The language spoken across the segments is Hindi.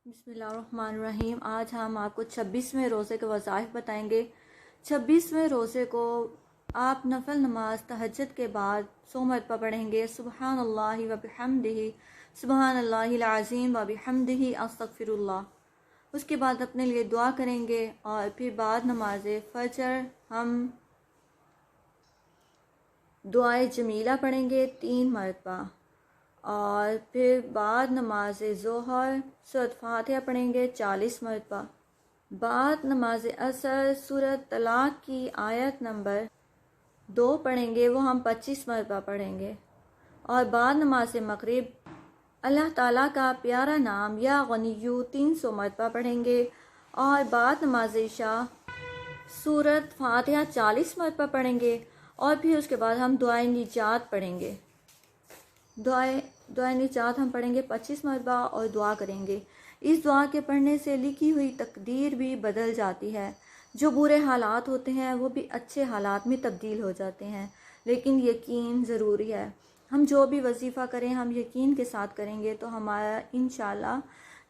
बिस्मिल्लाहिर्रहमानिर्रहीम। आज हम आपको 26वें रोज़े के वज़ाइफ बताएंगे। 26वें रोज़े को आप नफल नमाज तहज्जुद के बाद 100 मरतबा पढ़ेंगे। सुबहानल्लाहि व बिहम्दिही, सुबहानल्लाहिल अज़ीम व बिहम्दिही, अस्तगफिरुल्लाह। उसके बाद अपने लिए दुआ करेंगे और फिर बाद नमाज फ़जर हम दुआए जमीला पढ़ेंगे 3 मरतबा और फिर बाद नमाज ज़ोहर सूरत फातिहा पढ़ेंगे 40 मरतबा। बाद नमाज असर सूरत तलाक की आयत नंबर 2 पढ़ेंगे, वो हम 25 मरतबा पढ़ेंगे। और बाद नमाज मगरिब अल्लाह ताला का प्यारा नाम या गनिय्यू 300 मरतबा पढ़ेंगे। और बाद नमाज इशा सूरत फातिहा 40 मरतबा पढ़ेंगे। और फिर उसके बाद हम दुआए निजात पढ़ेंगे। दुआए निजात हम पढ़ेंगे 25 मरतबा और दुआ करेंगे। इस दुआ के पढ़ने से लिखी हुई तकदीर भी बदल जाती है। जो बुरे हालात होते हैं वो भी अच्छे हालात में तब्दील हो जाते हैं, लेकिन यकीन ज़रूरी है। हम जो भी वजीफ़ा करें हम यकीन के साथ करेंगे तो हमारा इंशाल्लाह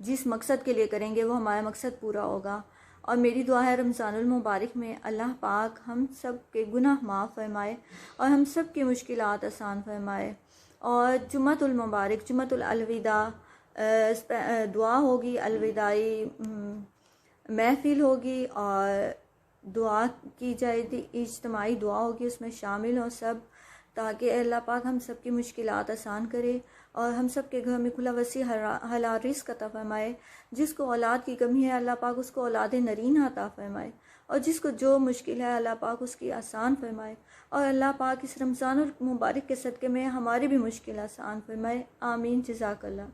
जिस मकसद के लिए करेंगे वो हमारा मकसद पूरा होगा। और मेरी दुआ है रमज़ानुल मुबारक में अल्लाह पाक हम सब के गुनाह माफ़ फरमाए और हम सब की मुश्किलात आसान फरमाए। और जुम्मतुल मुबारक, जुम्मतुल अलविदा दुआ होगी, अलविदाई महफिल होगी और दुआ की जाएगी, इज्तिमाई दुआ होगी, उसमें शामिल हो सब, ताकि अल्लाह पाक हम सब की मुश्किलात आसान करे और हम सब के घर में खुला वसी हलाल रिज़्क़ अता फरमाए। जिसको औलाद की कमी है अल्लाह पाक उसको औलाद नरीन अता फरमाए और जिसको जो मुश्किल है अल्लाह पाक उसकी आसान फरमाए। और अल्लाह पाक इस रमज़ानुल मुबारक के सदक़े में हमारी भी मुश्किल आसान फरमाए। आमीन। जज़ाकल्लाह।